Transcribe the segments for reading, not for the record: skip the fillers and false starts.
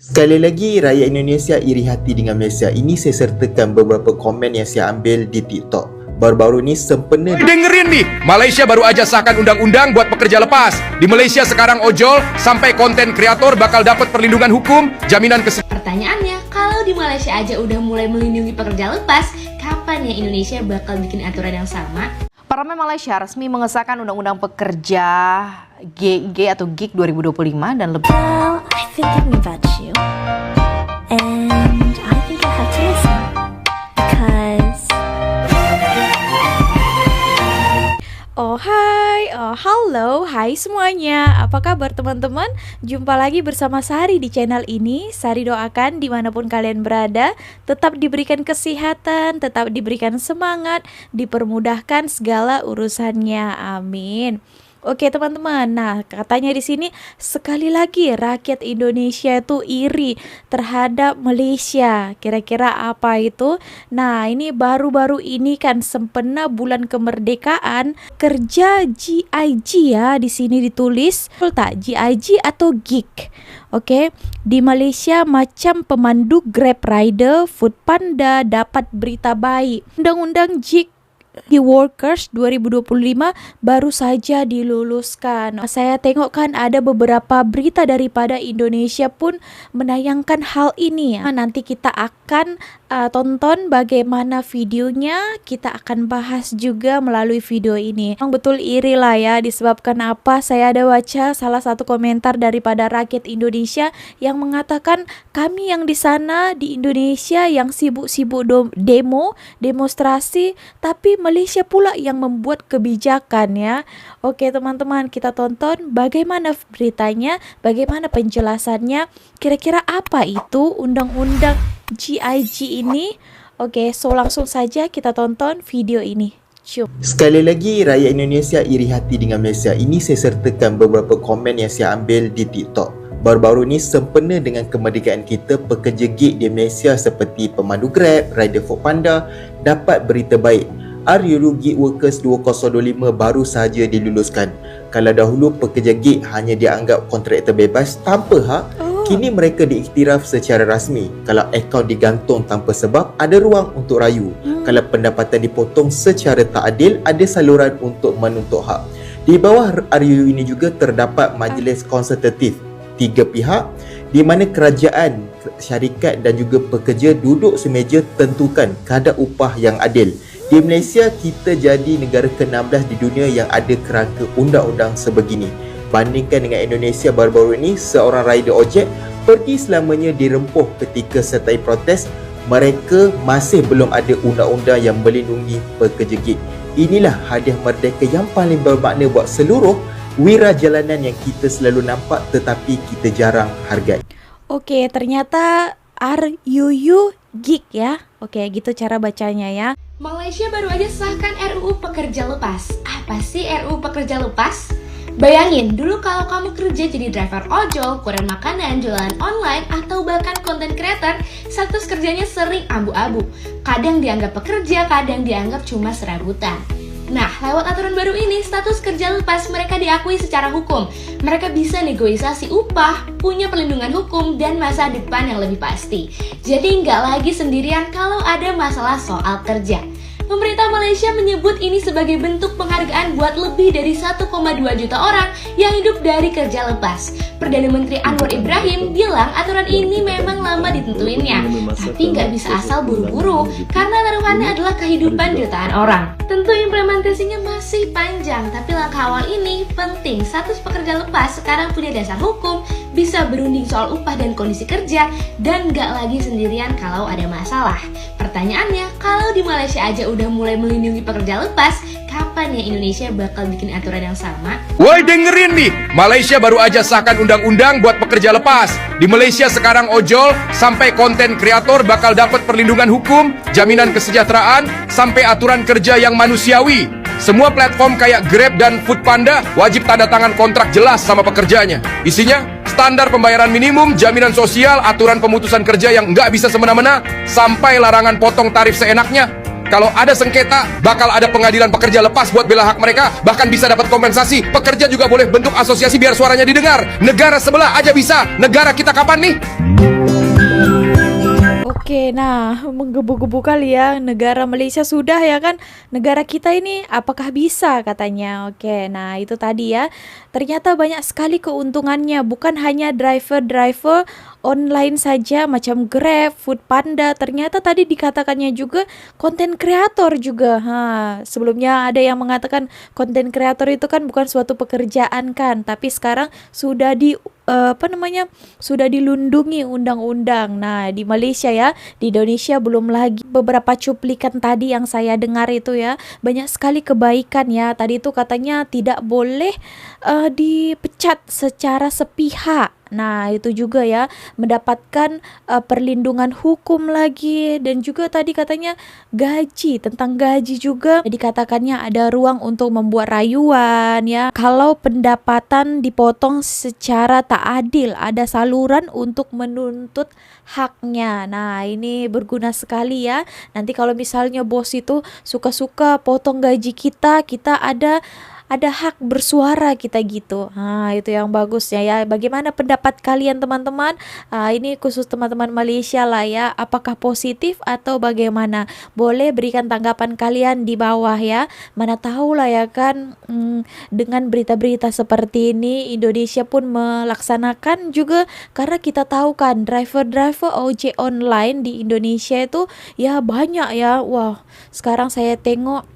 Sekali lagi, rakyat Indonesia iri hati dengan Malaysia. Ini saya sertakan beberapa komen yang saya ambil di TikTok. Baru-baru ni sempena Dengerin nih, Malaysia baru aja sahkan undang-undang buat pekerja lepas. Di Malaysia sekarang ojol sampai konten kreator bakal dapat perlindungan hukum, jaminan kesehatan. Pertanyaannya, kalau di Malaysia aja udah mulai melindungi pekerja lepas, kapan ya Indonesia bakal bikin aturan yang sama? Parlemen Malaysia resmi mengesahkan Undang-Undang Pekerja GIG atau GIG 2025 dan lebih. Well, I think about you, and I think I have to listen because. Halo, hai semuanya. Apa kabar teman-teman? Jumpa lagi bersama Sari di channel ini. Sari doakan dimanapun kalian berada, tetap diberikan kesehatan, tetap diberikan semangat, dipermudahkan segala urusannya. Amin. Oke teman-teman, nah katanya di sini sekali lagi rakyat Indonesia itu iri terhadap Malaysia. Kira-kira apa itu? Nah ini baru-baru ini kan sempena bulan kemerdekaan kerja GIG ya, di sini ditulis betul tak GIG atau GIG. Oke, di Malaysia macam pemandu Grab Rider, Food Panda dapat berita baik. Undang-undang GIG Workers 2025 baru saja diluluskan. Saya tengok kan ada beberapa berita daripada Indonesia pun menayangkan hal ini. Nanti kita akan tonton bagaimana videonya. Kita akan bahas juga melalui video ini. Memang betul iri lah ya, disebabkan apa? Saya ada baca salah satu komentar daripada rakyat Indonesia yang mengatakan kami yang di sana di Indonesia yang sibuk-sibuk demonstrasi, tapi Malaysia pula yang membuat kebijakan ya. Oke teman-teman, kita tonton bagaimana beritanya, bagaimana penjelasannya, kira-kira apa itu undang-undang GIG ini. Oke, so langsung saja kita tonton video ini. Sekali lagi, rakyat Indonesia iri hati dengan Malaysia. Ini saya sertakan beberapa komen yang saya ambil di TikTok. Baru-baru ni sempena dengan kemerdekaan kita, pekerja gig di Malaysia seperti pemandu Grab, rider Food Panda dapat berita baik. RUU Gig Workers 2025 baru sahaja diluluskan. Kalau dahulu pekerja gig hanya dianggap kontraktor bebas tanpa hak, kini mereka diiktiraf secara rasmi. Kalau akaun digantung tanpa sebab, ada ruang untuk rayu. Kalau pendapatan dipotong secara tak adil, ada saluran untuk menuntut hak. Di bawah RUU ini juga terdapat majlis konsultatif 3 pihak di mana kerajaan, syarikat dan juga pekerja duduk semeja tentukan kadar upah yang adil. Di Malaysia, kita jadi negara ke-16 di dunia yang ada kerangka undang-undang sebegini. Bandingkan dengan Indonesia baru-baru ini, seorang rider ojek pergi selamanya dirempuh ketika sertai protes. Mereka masih belum ada undang-undang yang melindungi pekerja gig. Inilah hadiah merdeka yang paling bermakna buat seluruh wira jalanan yang kita selalu nampak tetapi kita jarang hargai. Oke, ternyata RUU GIG ya. Oke, gitu cara bacanya ya. Malaysia baru aja sahkan RUU Pekerja Lepas. Apa sih RUU Pekerja Lepas? Bayangin, dulu kalau kamu kerja jadi driver ojol, kurir makanan, jualan online, atau bahkan content creator, status kerjanya sering abu-abu. Kadang dianggap pekerja, kadang dianggap cuma serabutan. Nah, lewat aturan baru ini, status kerja lepas mereka diakui secara hukum. Mereka bisa negosiasi upah, punya perlindungan hukum, dan masa depan yang lebih pasti. Jadi nggak lagi sendirian kalau ada masalah soal kerja. Pemerintah Malaysia menyebut ini sebagai bentuk penghargaan buat lebih dari 1,2 juta orang yang hidup dari kerja lepas. Perdana Menteri Anwar Ibrahim bilang aturan ini memang lama ditentuinnya, tapi nggak bisa asal buru-buru karena taruhannya adalah kehidupan jutaan orang. Tentu implementasinya masih panjang, tapi langkah awal ini penting. Status pekerja lepas sekarang punya dasar hukum, bisa berunding soal upah dan kondisi kerja, dan nggak lagi sendirian kalau ada masalah. Pertanyaannya, kalau di Malaysia aja udah mulai melindungi pekerja lepas, kapan ya Indonesia bakal bikin aturan yang sama? Woi dengerin nih, Malaysia baru aja sahkan undang-undang buat pekerja lepas. Di Malaysia sekarang ojol sampai konten kreator bakal dapat perlindungan hukum, jaminan kesejahteraan, sampai aturan kerja yang manusiawi. Semua platform kayak Grab dan Food Panda wajib tanda tangan kontrak jelas sama pekerjanya. Isinya standar pembayaran minimum, jaminan sosial, aturan pemutusan kerja yang nggak bisa semena-mena, sampai larangan potong tarif seenaknya. Kalau ada sengketa, bakal ada pengadilan pekerja lepas buat bela hak mereka, bahkan bisa dapat kompensasi. Pekerja juga boleh bentuk asosiasi biar suaranya didengar. Negara sebelah aja bisa, negara kita kapan nih? Oke, nah menggebu-gebu kali ya, negara Malaysia sudah ya kan, negara kita ini apakah bisa katanya. Oke, nah itu tadi ya, ternyata banyak sekali keuntungannya, bukan hanya driver-driver online saja macam Grab, Foodpanda, ternyata tadi dikatakannya juga konten kreator juga. Sebelumnya ada yang mengatakan konten kreator itu kan bukan suatu pekerjaan kan, tapi sekarang sudah sudah dilindungi undang-undang. Nah, di Malaysia ya, di Indonesia belum lagi. Beberapa cuplikan tadi yang saya dengar itu ya, banyak sekali kebaikan ya. Tadi itu katanya tidak boleh dipecat secara sepihak. Nah, itu juga ya, mendapatkan perlindungan hukum lagi, dan juga tadi katanya tentang gaji juga dikatakannya ada ruang untuk membuat rayuan ya. Kalau pendapatan dipotong secara tak adil, ada saluran untuk menuntut haknya. Nah, ini berguna sekali ya. Nanti kalau misalnya bos itu suka-suka potong gaji kita ada hak bersuara kita gitu. Itu yang bagusnya ya. Bagaimana pendapat kalian teman-teman? Ini khusus teman-teman Malaysia lah ya. Apakah positif atau bagaimana? Boleh berikan tanggapan kalian di bawah ya. Mana tahu lah ya kan, dengan berita-berita seperti ini Indonesia pun melaksanakan juga, karena kita tahu kan driver-driver ojek online di Indonesia itu ya banyak ya. Wah, sekarang saya tengok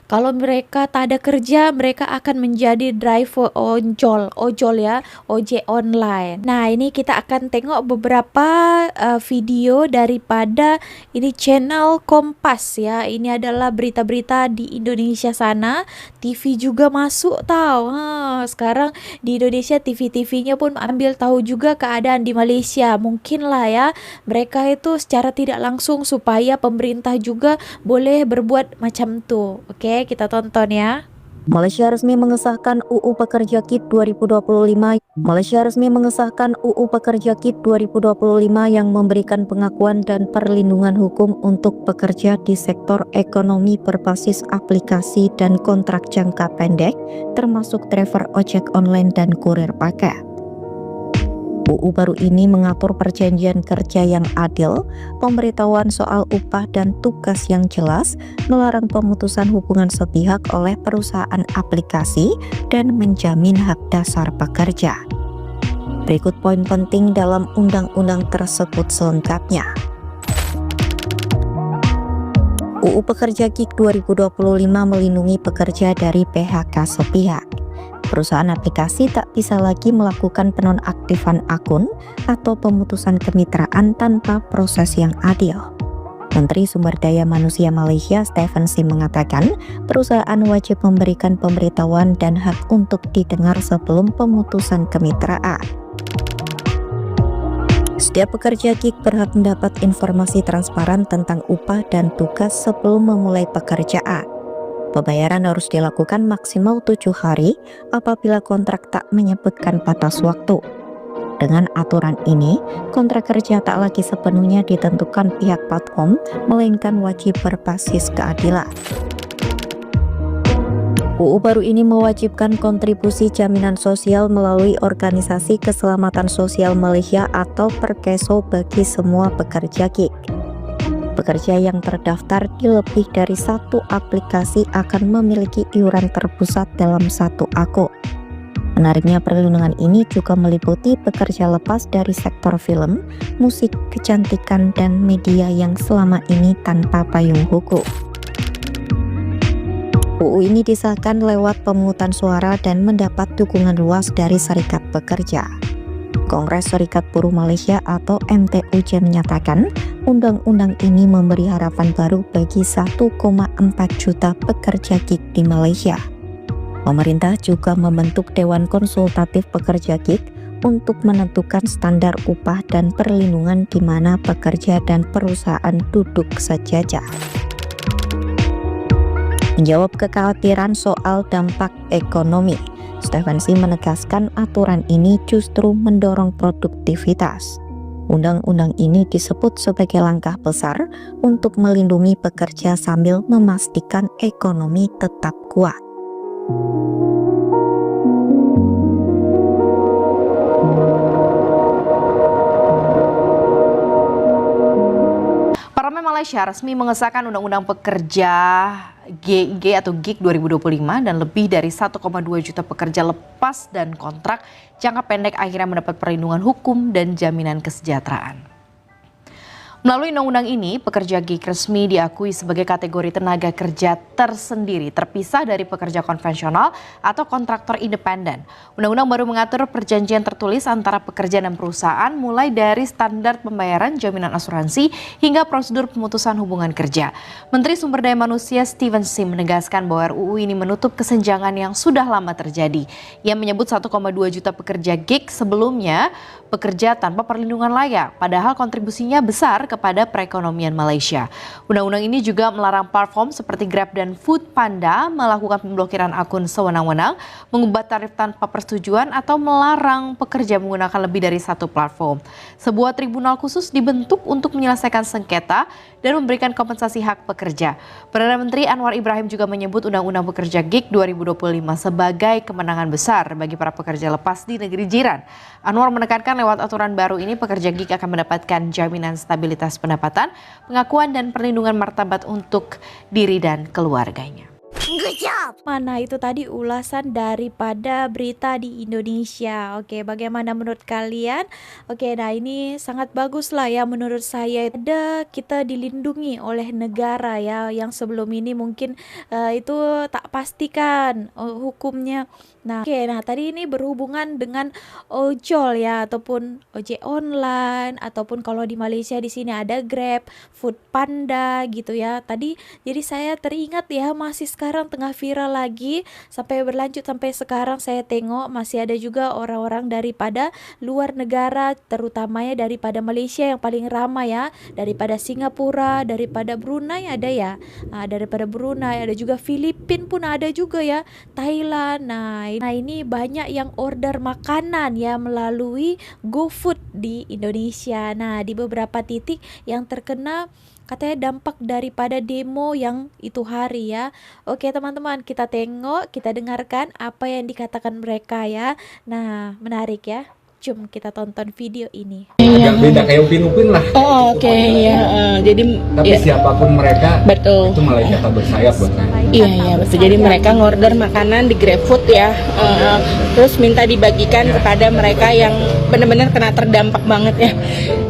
kalau mereka tak ada kerja, mereka akan menjadi driver ojol ya, ojek online. Nah, ini kita akan tengok beberapa video daripada ini channel Kompas ya. Ini adalah berita-berita di Indonesia sana. TV juga masuk tahu. Sekarang di Indonesia TV-TV-nya pun ambil tahu juga keadaan di Malaysia. Mungkin lah ya, mereka itu secara tidak langsung supaya pemerintah juga boleh berbuat macam tu. Oke, kita tonton ya. Malaysia resmi mengesahkan UU Pekerja KIT 2025. Malaysia resmi mengesahkan UU Pekerja KIT 2025 yang memberikan pengakuan dan perlindungan hukum untuk pekerja di sektor ekonomi berbasis aplikasi dan kontrak jangka pendek, termasuk driver ojek online dan kurir paket. UU baru ini mengatur perjanjian kerja yang adil, pemberitahuan soal upah dan tugas yang jelas, melarang pemutusan hubungan sepihak oleh perusahaan aplikasi, dan menjamin hak dasar pekerja. Berikut poin penting dalam undang-undang tersebut selengkapnya. UU Pekerja KIT 2025 melindungi pekerja dari PHK sepihak. Perusahaan aplikasi tak bisa lagi melakukan penonaktifan akun atau pemutusan kemitraan tanpa proses yang adil. Menteri Sumber Daya Manusia Malaysia Stephen Sim mengatakan, perusahaan wajib memberikan pemberitahuan dan hak untuk didengar sebelum pemutusan kemitraan. Setiap pekerja gig berhak mendapat informasi transparan tentang upah dan tugas sebelum memulai pekerjaan. Pembayaran harus dilakukan maksimal 7 hari apabila kontrak tak menyebutkan batas waktu. Dengan aturan ini, kontrak kerja tak lagi sepenuhnya ditentukan pihak platform, melainkan wajib berbasis keadilan. UU baru ini mewajibkan kontribusi jaminan sosial melalui Organisasi Keselamatan Sosial Malaysia atau Perkeso bagi semua pekerja gig. Pekerja yang terdaftar di lebih dari satu aplikasi akan memiliki iuran terpusat dalam satu akun. Menariknya, perlindungan ini juga meliputi pekerja lepas dari sektor film, musik, kecantikan, dan media yang selama ini tanpa payung hukum. UU ini disahkan lewat pemungutan suara dan mendapat dukungan luas dari Serikat Pekerja. Kongres Serikat Buruh Malaysia atau MTUJ menyatakan undang-undang ini memberi harapan baru bagi 1,4 juta pekerja gig di Malaysia. Pemerintah juga membentuk Dewan Konsultatif Pekerja Gig untuk menentukan standar upah dan perlindungan di mana pekerja dan perusahaan duduk sejajar. Menjawab kekhawatiran soal dampak ekonomi, Stephen Sim menegaskan aturan ini justru mendorong produktivitas. Undang-undang ini disebut sebagai langkah besar untuk melindungi pekerja sambil memastikan ekonomi tetap kuat. Parlemen Malaysia resmi mengesahkan Undang-Undang Pekerja GIG atau GIG 2025 dan lebih dari 1,2 juta pekerja lepas dan kontrak jangka pendek akhirnya mendapat perlindungan hukum dan jaminan kesejahteraan. Melalui undang-undang ini, pekerja gig resmi diakui sebagai kategori tenaga kerja tersendiri, terpisah dari pekerja konvensional atau kontraktor independen. Undang-undang baru mengatur perjanjian tertulis antara pekerja dan perusahaan, mulai dari standar pembayaran, jaminan asuransi, hingga prosedur pemutusan hubungan kerja. Menteri Sumber Daya Manusia Steven Sim menegaskan bahwa RUU ini menutup kesenjangan yang sudah lama terjadi. Ia menyebut 1,2 juta pekerja gig sebelumnya bekerja tanpa perlindungan layak, padahal kontribusinya besar kepada perekonomian Malaysia. Undang-undang ini juga melarang platform seperti Grab dan Foodpanda melakukan pemblokiran akun sewenang-wenang, mengubah tarif tanpa persetujuan, atau melarang pekerja menggunakan lebih dari satu platform. Sebuah tribunal khusus dibentuk untuk menyelesaikan sengketa dan memberikan kompensasi hak pekerja. Perdana Menteri Anwar Ibrahim juga menyebut Undang-Undang Pekerja GIG 2025 sebagai kemenangan besar bagi para pekerja lepas di negeri jiran. Anwar menekankan lewat aturan baru ini pekerja gig akan mendapatkan jaminan stabilitas pendapatan, pengakuan dan perlindungan martabat untuk diri dan keluarganya. Mana itu tadi ulasan daripada berita di Indonesia. Oke, bagaimana menurut kalian? Oke, nah ini sangat bagus lah ya menurut saya. Ada kita dilindungi oleh negara ya, yang sebelum ini mungkin itu tak pastikan hukumnya. Nah, oke, nah tadi ini berhubungan dengan ojol ya, ataupun ojek online, ataupun kalau di Malaysia di sini ada Grab, Foodpanda gitu ya. Tadi jadi saya teringat ya, masih sekarang tengah viral lagi sampai berlanjut sampai sekarang saya tengok masih ada juga orang-orang daripada luar negara, terutamanya daripada Malaysia yang paling ramai ya, daripada Singapura, daripada Brunei ada ya, daripada Brunei ada juga, Filipina pun ada juga ya, Thailand. Nah ini banyak yang order makanan ya melalui GoFood di Indonesia. Nah di beberapa titik yang terkena katanya dampak daripada demo yang itu hari ya. Oke teman-teman, kita tengok, kita dengarkan apa yang dikatakan mereka ya. Nah menarik ya. Jom kita tonton video ini. Agak beda kayak Upin lah. Oh oke ya. Jadi tapi ya, siapapun mereka, betul. Itu malaikat tak bersayap buat saya. Iya betul. Jadi mereka ngorder makanan di GrabFood ya. Terus minta dibagikan kepada mereka yang benar-benar kena terdampak banget ya.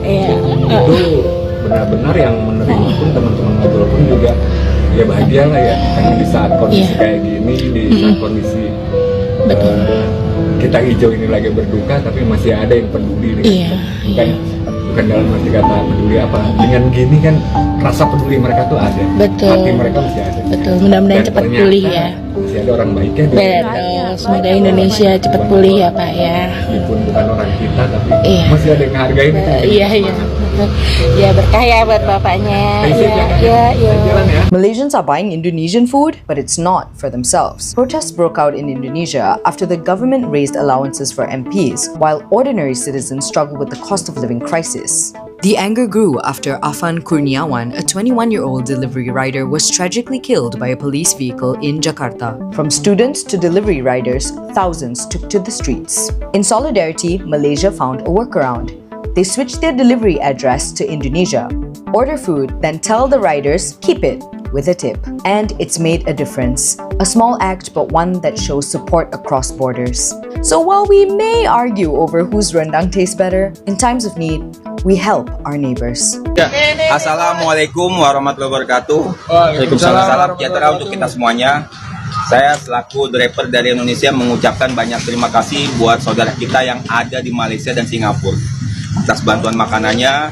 Iya. Itu benar-benar yang menerima pun teman-teman ngobrol pun juga ya bahagia lah ya, karena di saat kondisi kayak gini, di saat kondisi kita hijau ini lagi berduka, tapi masih ada yang peduli nih. Bukan dalam arti kata peduli apa, dengan gini kan rasa peduli mereka tuh ada. Betul. Hati mereka masih ada. Betul. Mudah-mudahan cepat pulih ya. Masih ada orang baiknya. Betul. Semoga Indonesia cepat pulih ya Pak ya. Walaupun bukan orang kita, tapi masih ada yang menghargai. Iya. Ya berkah ya buat bapaknya. Ya. Malaysians are buying Indonesian food, but it's not for themselves. Protests broke out in Indonesia after the government raised allowances for MPs, while ordinary citizens struggle with the cost of living crisis. The anger grew after Afan Kurniawan, a 21-year-old delivery rider, was tragically killed by a police vehicle in Jakarta. From students to delivery riders, thousands took to the streets. In solidarity, Malaysia found a workaround. They switched their delivery address to Indonesia. Order food, then tell the riders, keep it, with a tip. And it's made a difference. A small act, but one that shows support across borders. So while we may argue over whose rendang tastes better, in times of need, we help our neighbors. Assalamualaikum warahmatullahi wabarakatuh. Waalaikumsalam. Salam sejahtera untuk kita semuanya. Saya selaku driver dari Indonesia mengucapkan banyak terima kasih buat saudara kita yang ada di Malaysia dan Singapura atas bantuan makanannya.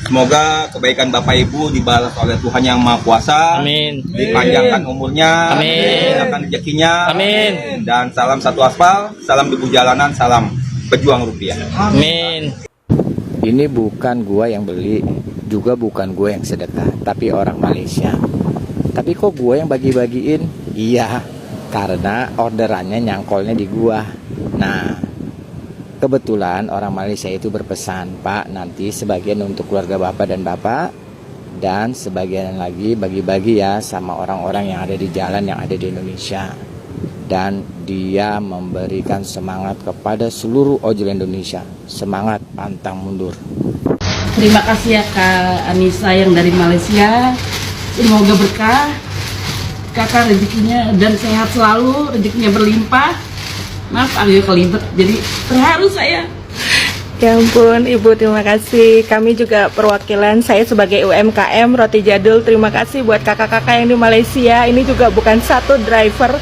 Semoga kebaikan Bapak Ibu dibalas oleh Tuhan Yang Maha Kuasa. Amin. Dipanjangkan umurnya. Amin. Dipanjangkan rezekinya. Amin. Dan salam satu aspal, salam debu jalanan, salam pejuang rupiah. Amin. Ini bukan gua yang beli, juga bukan gua yang sedekah, tapi orang Malaysia. Tapi kok gua yang bagi-bagiin? Iya, karena orderannya nyangkolnya di gua. Nah, Kebetulan orang Malaysia itu berpesan, Pak, nanti sebagian untuk keluarga Bapak dan Bapak, dan sebagian lagi bagi-bagi ya sama orang-orang yang ada di jalan yang ada di Indonesia. Dan dia memberikan semangat kepada seluruh ojol Indonesia. Semangat, pantang mundur. Terima kasih ya Kak Anissa yang dari Malaysia. Semoga berkah. Kakak rezekinya dan sehat selalu, rezekinya berlimpah. Maaf agak kelibet, jadi terharu saya. Ya ampun Ibu, terima kasih. Kami juga perwakilan saya sebagai UMKM Roti Jadul. Terima kasih buat kakak-kakak yang di Malaysia. Ini juga bukan satu driver,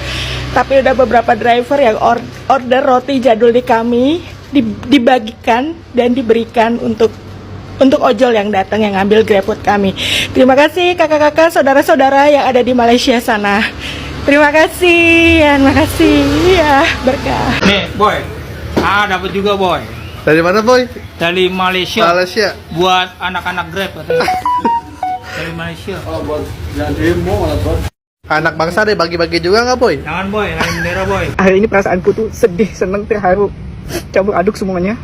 tapi udah beberapa driver yang order roti jadul di kami, dibagikan dan diberikan untuk ojol yang datang yang ngambil GrabFood kami. Terima kasih kakak-kakak, saudara-saudara yang ada di Malaysia sana. Terima kasih, ya, terima kasih, ya berkah. Nih, Boy, dapat juga Boy. Dari mana, Boy? Dari Malaysia. Malaysia. Buat anak-anak Grab katanya. Dari Malaysia. Oh, buat demo lah, Boy. Anak bangsa deh, bagi-bagi juga nggak, Boy? Jangan Boy, lain bendera Boy. Hari ini perasaanku tuh sedih, seneng, terharu, campur aduk semuanya.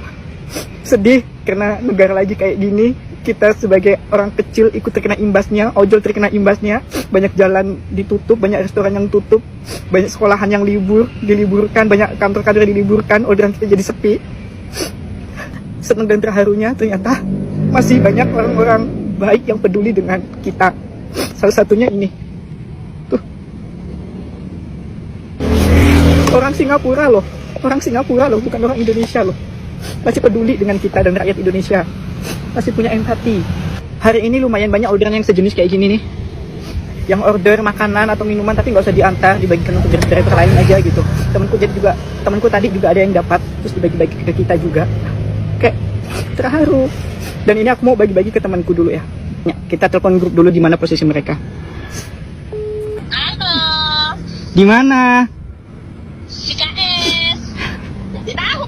Sedih karena negara lagi kayak gini, kita sebagai orang kecil ikut terkena imbasnya, ojol terkena imbasnya, banyak jalan ditutup, banyak restoran yang tutup, banyak sekolahan yang diliburkan, banyak kantor-kantor diliburkan, orderan kita jadi sepi. Senang dan terharunya ternyata masih banyak orang-orang baik yang peduli dengan kita. Salah satunya ini tuh, orang Singapura loh, bukan orang Indonesia loh, masih peduli dengan kita dan rakyat Indonesia, masih punya empati. Hari ini lumayan banyak orderan yang sejenis kayak gini nih, yang order makanan atau minuman tapi nggak usah diantar, dibagikan untuk driver lain aja gitu. Temanku tadi juga ada yang dapat, terus dibagi-bagi ke kita juga. Kayak terharu. Dan ini aku mau bagi-bagi ke temanku dulu ya. Kita telepon grup dulu di mana posisi mereka. Halo. Di mana? Di KS. Tahu.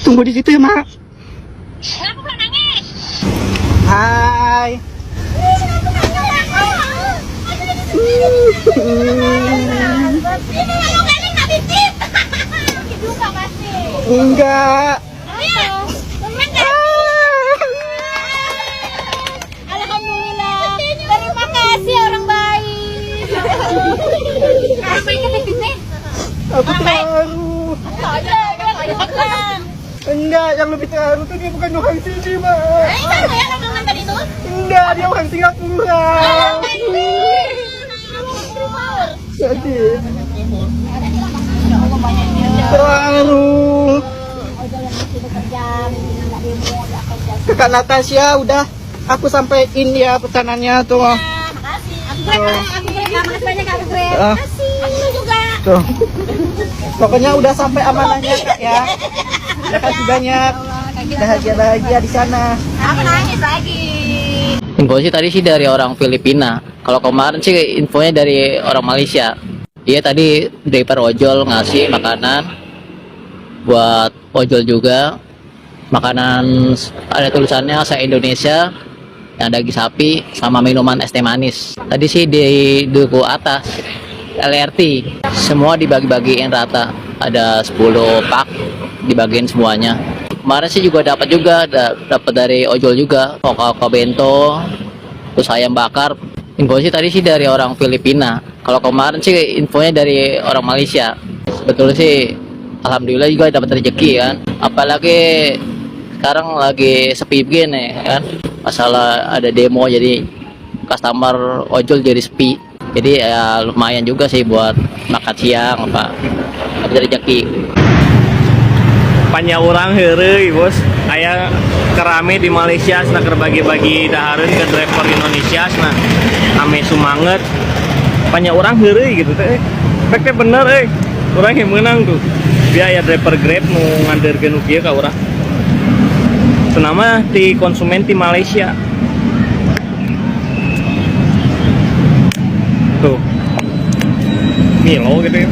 Tunggu di situ ya, Mak. Kenapa kau nangis? Hai. Enggak. Alhamdulillah. Terima kasih orang baik. Apa yang kita bisnis? Aku terharu. Enggak, yang lebih terharu tuh dia bukan orang sini, Mak. Itu yang ngomong tadi tuh? Enggak, dia orang Singapura. Jadi terharu. Kakak Natasha, udah aku sampein ya pesanannya tuh. Makasih banyak Kak Grab. Makasih juga. Tuh. Pokoknya udah sampai amanahnya Kak ya. Terima kasih banyak. Bahagia di sana. Aku nangis lagi. Info sih tadi sih dari orang Filipina. Kalau kemarin sih infonya dari orang Malaysia. Iya tadi driver ojol ngasih makanan buat ojol juga. Makanan ada tulisannya saya Indonesia, yang daging sapi sama minuman es teh manis. Tadi sih di duku atas LRT semua dibagi-bagiin rata. Ada 10 pak dibagiin semuanya. Kemarin sih juga dapat dari ojol juga, Coca-Cola bento, terus ayam bakar. Info sih tadi sih dari orang Filipina. Kalau kemarin sih infonya dari orang Malaysia. Betul sih, alhamdulillah juga dapat rezeki kan. Apalagi sekarang lagi sepi begini kan. Masalah ada demo jadi customer ojol jadi sepi. Jadi ya lumayan juga sih buat makan siang apa. Dapat rezeki. Banyak orang heureuy bos, aya kerame di Malaysia sana berbagi-bagi dahareun ke driver Indonesia sana ame sumanget. Banyak orang heureuy gitu teh. Pek bener urang yang menang tuh. Biaya driver Grab mau nganderkeun nu kieu ka urang. Senama di konsumen di Malaysia. Tuh. Milo gitu ya.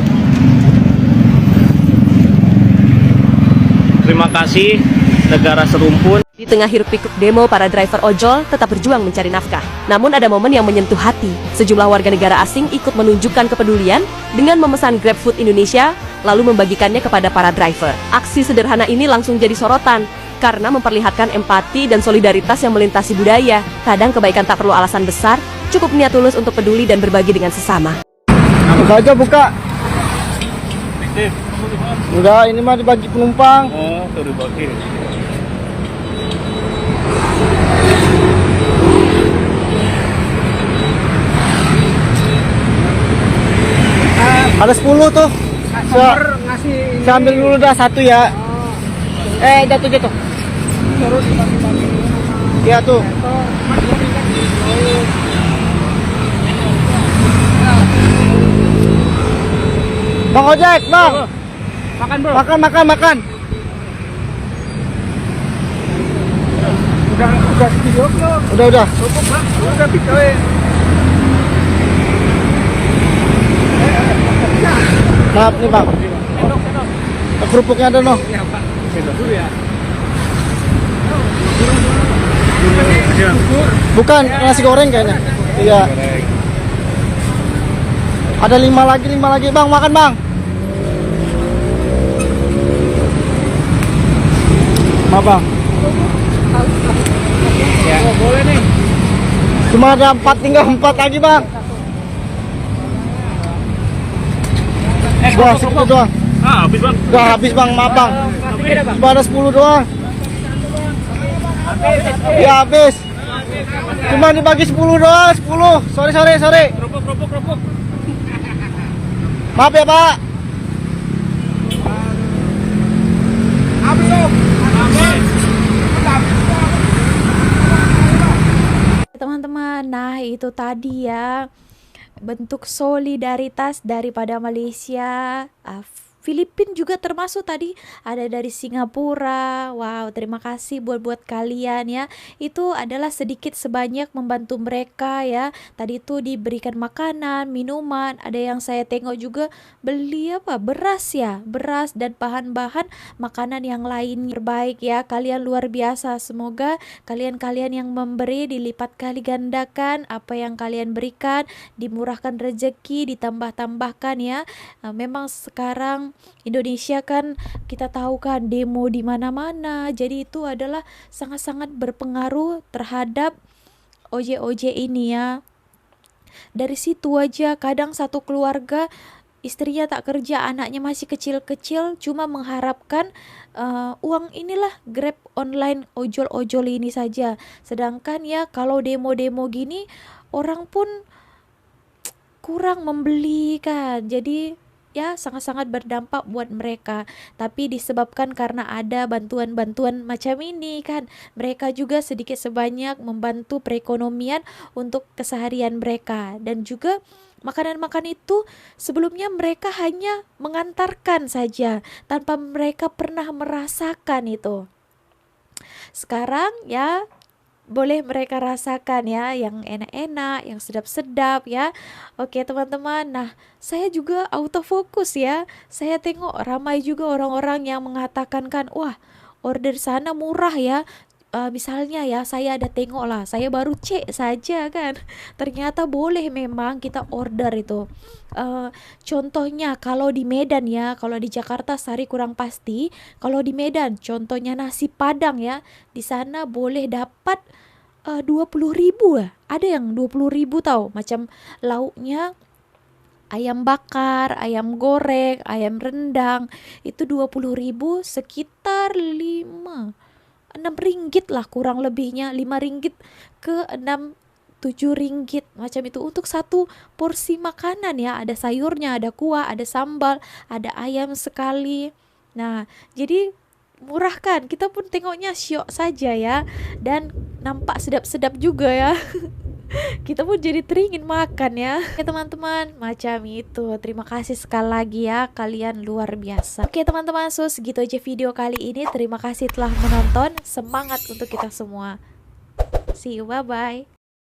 Terima kasih negara serumpun. Di tengah hiruk-pikuk demo, para driver ojol tetap berjuang mencari nafkah. Namun ada momen yang menyentuh hati. Sejumlah warga negara asing ikut menunjukkan kepedulian dengan memesan GrabFood Indonesia, lalu membagikannya kepada para driver. Aksi sederhana ini langsung jadi sorotan, karena memperlihatkan empati dan solidaritas yang melintasi budaya. Kadang kebaikan tak perlu alasan besar, cukup niat tulus untuk peduli dan berbagi dengan sesama. Buka aja, buka. Udah, ini mah dibagi penumpang. Oh, dibagi. Ada 10 tuh. Saya ambil dulu dah satu ya. Jatuh. Iya tuh. Bang ojek, bang. Makan bro. Makan. Udah video belum? Udah. Cukup bang. Udah bikin. Maaf nih bang. Kerupuknya ada noh. Iya pak. Sendok dulu ya. Bukan nasi goreng kayaknya. Iya. Ada 5 lagi bang, makan bang. Maaf bang. Ya. Oh, boleh nih. Cuma ada 4, tinggal 4 lagi bang. Wah, segitu doang. Habis bang. Udah habis bang, maaf bang. Cuma ada 10 doang. Ya habis. Cuma dibagi 10 doang, 10. Sorry. Kerupuk. Maaf ya pak. Habis dong. Teman-teman, nah itu tadi ya bentuk solidaritas daripada Malaysia. Filipina juga termasuk, tadi ada dari Singapura. Wow, terima kasih buat kalian ya. Itu adalah sedikit sebanyak membantu mereka ya. Tadi itu diberikan makanan, minuman. Ada yang saya tengok juga beli beras ya, beras dan bahan-bahan makanan yang lain. Terbaik ya, kalian luar biasa. Semoga kalian yang memberi dilipat kali gandakan apa yang kalian berikan, dimurahkan rezeki, ditambah-tambahkan ya. Memang sekarang Indonesia kan kita tahu kan demo di mana-mana, jadi itu adalah sangat-sangat berpengaruh terhadap OJ ini ya. Dari situ aja kadang satu keluarga istrinya tak kerja, anaknya masih kecil-kecil, cuma mengharapkan uang inilah Grab online ojol ini saja. Sedangkan ya kalau demo-demo gini orang pun kurang membeli kan, jadi ya sangat-sangat berdampak buat mereka. Tapi disebabkan karena ada bantuan-bantuan macam ini kan, mereka juga sedikit sebanyak membantu perekonomian untuk keseharian mereka. Dan juga makanan-makanan itu sebelumnya mereka hanya mengantarkan saja tanpa mereka pernah merasakan itu. Sekarang ya boleh mereka rasakan ya, yang enak-enak, yang sedap-sedap ya. Oke teman-teman, nah saya juga autofokus ya. Saya tengok ramai juga orang-orang yang mengatakan kan, wah order sana murah ya. Misalnya ya, saya ada tengok lah, saya baru cek saja kan, ternyata boleh memang kita order itu. Contohnya kalau di Medan ya, kalau di Jakarta Sari kurang pasti. Kalau di Medan contohnya nasi Padang ya, di sana boleh dapat 20.000 ya. Ada yang 20.000 tahu, macam lauknya ayam bakar, ayam goreng, ayam rendang, itu 20.000 sekitar 6 ringgit lah kurang lebihnya, 5 ringgit ke 7 ringgit macam itu untuk satu porsi makanan ya. Ada sayurnya, ada kuah, ada sambal, ada ayam sekali. Nah jadi murah kan, kita pun tengoknya syok saja ya, dan nampak sedap-sedap juga ya. Kita pun jadi teringin makan ya. Oke teman-teman, macam itu. Terima kasih sekali lagi ya, kalian luar biasa. Oke teman-teman, so segitu aja video kali ini. Terima kasih telah menonton. Semangat untuk kita semua. See you, bye-bye.